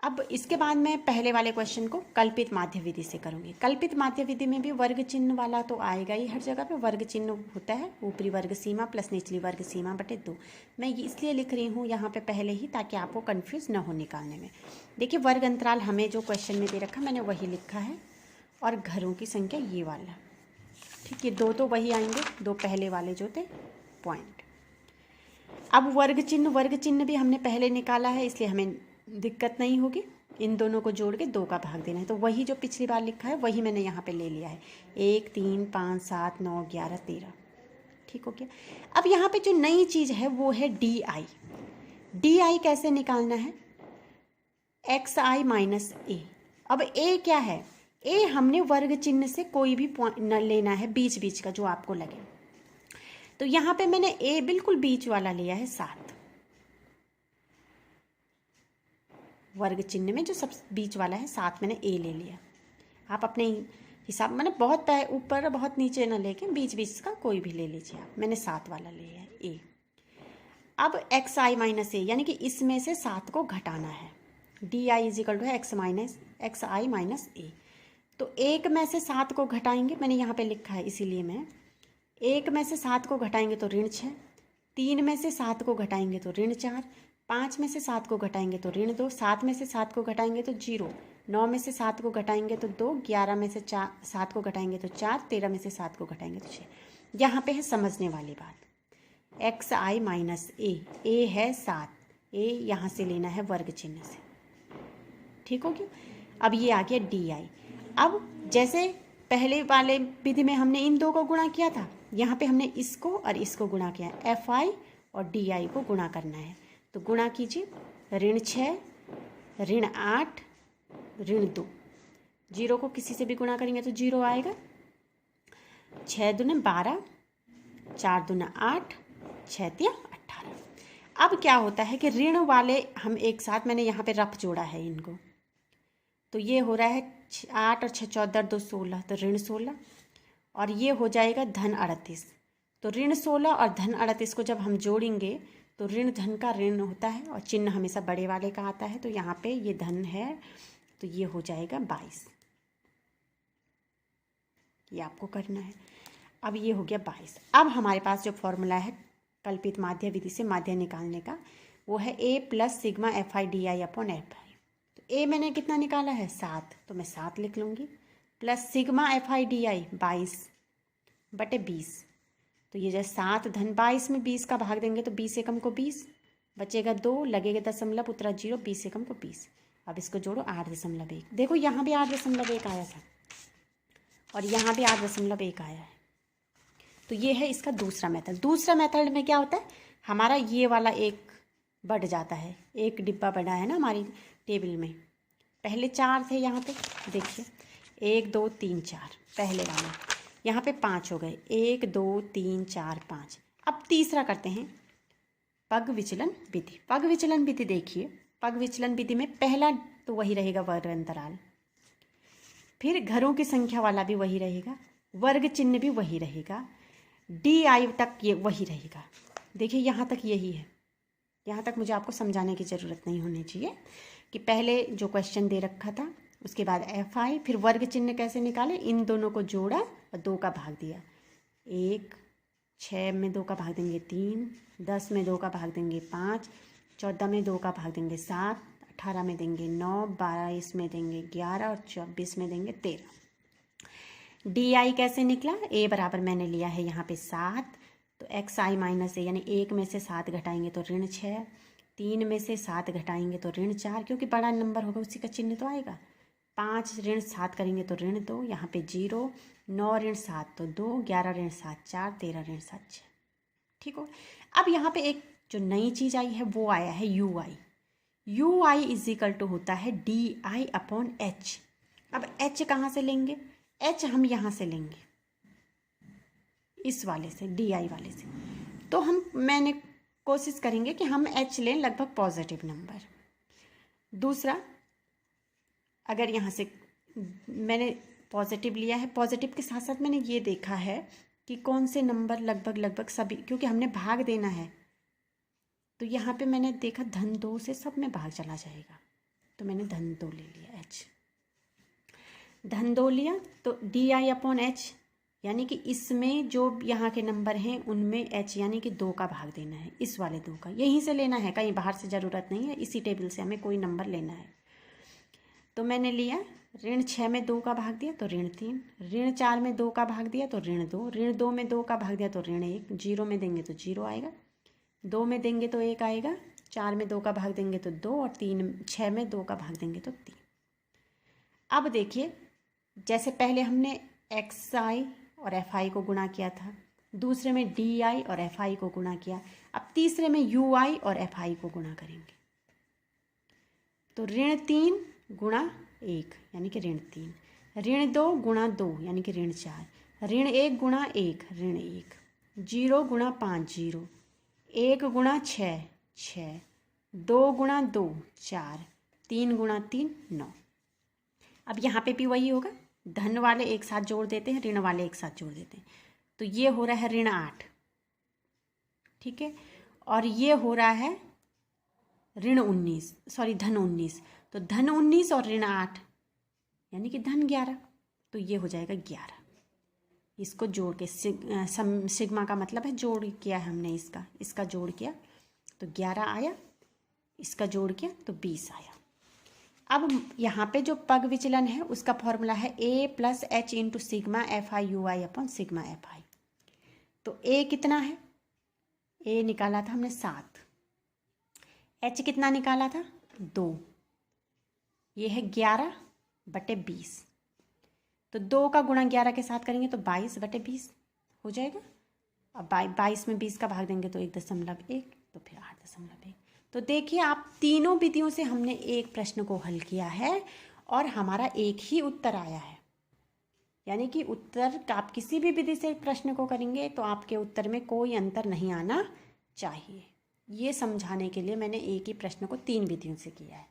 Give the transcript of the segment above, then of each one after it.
अब इसके बाद मैं पहले वाले क्वेश्चन को कल्पित माध्य विधि से करूँगी। कल्पित माध्य विधि में भी वर्ग चिन्ह वाला तो आएगा ही, हर जगह पे वर्ग चिन्ह होता है, ऊपरी वर्ग सीमा प्लस निचली वर्ग सीमा बटे 2। मैं ये इसलिए लिख रही हूँ यहाँ पे पहले ही, ताकि आपको कन्फ्यूज़ न हो निकालने में। देखिए वर्ग अंतराल हमें जो क्वेश्चन में दे रखा मैंने वही लिखा है, और घरों की संख्या ये वाला, ठीक है। दो तो वही आएंगे, दो पहले वाले जो थे पॉइंट। अब वर्ग चिन्ह भी हमने पहले निकाला है, इसलिए हमें दिक्कत नहीं होगी। इन दोनों को जोड़ के 2 का भाग देना है, तो वही जो पिछली बार लिखा है वही मैंने यहाँ पे ले लिया है। 1 3 5 7 9 11 13, ठीक हो गया। अब यहाँ पे जो नई चीज़ है वो है डी आई। डी आई कैसे निकालना है? एक्स आई माइनस ए। अब ए क्या है? ए हमने वर्ग चिन्ह से कोई भी पॉइंट न लेना है, बीच बीच का जो आपको लगे। तो यहाँ पे मैंने ए बिल्कुल बीच वाला लिया है 7। वर्ग चिन्ह में जो सब बीच वाला है 7 मैंने ए ले लिया। आप अपने हिसाब, मैंने बहुत ऊपर बहुत नीचे ना लेके बीच बीच का कोई भी ले लीजिए आप। मैंने 7 वाला लिया है ए। अब एक्स आई माइनस ए, यानी कि इसमें से 7 को घटाना है। D I is equal to है एक्स आई माइनस ए। तो 1 में से 7 को घटाएंगे, मैंने यहाँ पे लिखा है इसीलिए मैं 1 में से 7 को घटाएंगे तो ऋण 6, 3 में से 7 को घटाएंगे तो ऋण 4, 5 में से 7 को घटाएंगे तो ऋण 2, 7 में से 7 को घटाएंगे तो 0, 9 में से 7 को घटाएंगे तो 2, 11 में से 7 को घटाएंगे तो 4, 13 में से 7 को घटाएंगे तो 6। यहाँ पे है समझने वाली बात। एक्स आई माइनस ए है 7, ए यहाँ से लेना है वर्ग चिन्ह से, ठीक हो गया। अब ये आ गया डी आई। अब जैसे पहले वाले विधि में हमने इन 2 को गुणा किया था, यहाँ पे हमने इसको और इसको गुणा किया है। एफ आई और डी आई को गुणा करना है, तो गुणा कीजिए। ऋण 6, ऋण 8, ऋण 2। 0 को किसी से भी गुणा करेंगे तो 0 आएगा। 6 दूने 12, 4 दूने 8, 6 तिया 18। अब क्या होता है कि ऋण वाले हम एक साथ, मैंने यहाँ पे रफ जोड़ा है इनको, तो ये हो रहा है 8 और 6 14 2 16, तो ऋण 16। और ये हो जाएगा धन 38। तो ऋण 16 और धन 38 को जब हम जोड़ेंगे तो ऋण धन का ऋण होता है, और चिन्ह हमेशा बड़े वाले का आता है। तो यहाँ पे ये धन है, तो ये हो जाएगा 22। ये आपको करना है। अब ये हो गया 22। अब हमारे पास जो फॉर्मूला है कल्पित माध्य विधि से माध्य निकालने का, वो है A plus sigma F I D I upon F I. तो ए मैंने कितना निकाला है 7, तो मैं 7 लिख लूँगी, plus sigma F I D आई 22 बटे 20। तो ये जैसे 7 धन 22 में 20 का भाग देंगे तो 20 एकम को 20, बचेगा 2, लगेगा दशमलव, उतरा 0, 20 एकम को 20। अब इसको जोड़ो 8.1। देखो यहाँ भी 8.1 आया था, और यहाँ भी 8.1 आया है। तो ये है इसका दूसरा मेथड। दूसरा मेथड में क्या होता है, हमारा ये वाला एक बढ़ जाता है, एक डिब्बा बढ़ा है ना हमारी टेबल में। पहले 4 थे यहाँ पे, देखिए 1 2 3 4 पहले वाला, यहाँ पे 5 हो गए, 1 2 3 4 5। अब तीसरा करते हैं पग विचलन विधि। पग विचलन विधि देखिए, पग विचलन विधि में पहला तो वही रहेगा वर्ग अंतराल, फिर घरों की संख्या वाला भी वही रहेगा, वर्ग चिन्ह भी वही रहेगा, डी आई तक ये वही रहेगा। देखिए यहाँ तक यही है, यहाँ तक मुझे आपको समझाने की ज़रूरत नहीं होनी चाहिए कि पहले जो क्वेश्चन दे रखा था उसके बाद एफ आई, फिर वर्ग चिन्ह कैसे निकाले, इन दोनों को जोड़ा और 2 का भाग दिया। 1, 6 में 2 का भाग देंगे 3, 10 में 2 का भाग देंगे 5, 14 में 2 का भाग देंगे 7, 18 में देंगे 9, 22 में देंगे 11 और 24 में देंगे 13। डी आई कैसे निकला, ए बराबर मैंने लिया है यहाँ पे 7, तो एक्स आई माइनस ए, यानी 1 में से 7 घटाएंगे तो ऋण 6, 3 में से 7 घटाएंगे तो ऋण 4, क्योंकि बड़ा नंबर होगा उसी का चिन्ह तो आएगा। 5 ऋण 7 करेंगे तो ऋण 2, यहाँ पे 0, 9 ऋण 7 तो 2, 11 ऋण 7 4, 13 ऋण 7 6, ठीक हो। अब यहाँ पे एक जो नई चीज़ आई है वो आया है U I. U I is equal to होता है डी आई अपॉन एच। अब एच कहाँ से लेंगे, एच हम यहाँ से लेंगे, इस वाले से, डी आई वाले से। तो मैंने कोशिश करेंगे कि हम एच लें लगभग पॉजिटिव नंबर। दूसरा, अगर यहाँ से मैंने पॉजिटिव लिया है, पॉजिटिव के साथ साथ मैंने ये देखा है कि कौन से नंबर लगभग सभी, क्योंकि हमने भाग देना है, तो यहाँ पे मैंने देखा धन 2 से सब में भाग चला जाएगा, तो मैंने धन 2 ले लिया, h धन 2 लिया तो di/h, यानी कि इसमें जो यहाँ के नंबर हैं उनमें h यानी कि 2 का भाग देना है, इस वाले 2 का, यहीं से लेना है, कहीं बाहर से ज़रूरत नहीं है, इसी टेबल से हमें कोई नंबर लेना है। तो मैंने लिया ऋण 6 में 2 का भाग दिया तो ऋण 3, ऋण 4 में 2 का भाग दिया तो ऋण 2, ऋण 2 में 2 का भाग दिया तो ऋण 1, 0 में देंगे तो 0 आएगा, 2 में देंगे तो 1 आएगा, 4 में 2 का भाग देंगे तो 2, और 6 में 2 का भाग देंगे तो 3। अब देखिए, जैसे पहले हमने xi और fi को गुणा किया था, दूसरे में di और fi को गुणा किया, अब तीसरे में ui और fi को गुणा करेंगे। तो ऋण 3 गुणा 1 यानी कि ऋण 3, ऋण 2 गुणा 2 यानी कि ऋण 4, ऋण 1 गुणा 1 ऋण 1, 0 गुणा 5 0, 1 गुणा 6 6, 2 गुणा 2 4, 3 गुणा 3 9। अब यहाँ पे भी वही होगा, धन वाले एक साथ जोड़ देते हैं, ऋण वाले एक साथ जोड़ देते हैं, तो ये हो रहा है ऋण 8, ठीक है, और ये हो रहा है ऋण 19, सॉरी धन 19, तो धन 19 और ऋण 8 यानी कि धन 11, तो ये हो जाएगा 11। इसको जोड़ के सिग्मा का मतलब है जोड़ किया है हमने, इसका जोड़ किया तो 11 आया, इसका जोड़ किया तो 20 आया। अब यहाँ पे जो पग विचलन है उसका फॉर्मूला है a+h into sigma FI/UI upon sigma FI। तो a कितना है, a निकाला था हमने 7, h कितना निकाला था 2, ये है 11/20, तो 2 का गुणा 11 के साथ करेंगे तो 22/20 हो जाएगा। अब 22 में 20 का भाग देंगे तो 1.1, तो फिर 8.1। तो देखिए, आप तीनों विधियों से हमने एक प्रश्न को हल किया है और हमारा एक ही उत्तर आया है, यानी कि उत्तर आप किसी भी विधि से प्रश्न को करेंगे तो आपके उत्तर में कोई अंतर नहीं आना चाहिए। ये समझाने के लिए मैंने एक ही प्रश्न को 3 विधियों से किया है।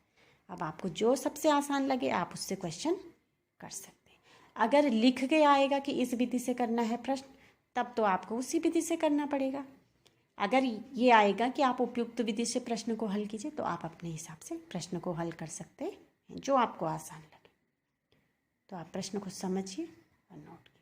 अब आपको जो सबसे आसान लगे आप उससे क्वेश्चन कर सकते हैं। अगर लिख के आएगा कि इस विधि से करना है प्रश्न, तब तो आपको उसी विधि से करना पड़ेगा। अगर ये आएगा कि आप उपयुक्त विधि से प्रश्न को हल कीजिए, तो आप अपने हिसाब से प्रश्न को हल कर सकते हैं, जो आपको आसान लगे। तो आप प्रश्न को समझिए और नोट कीजिए।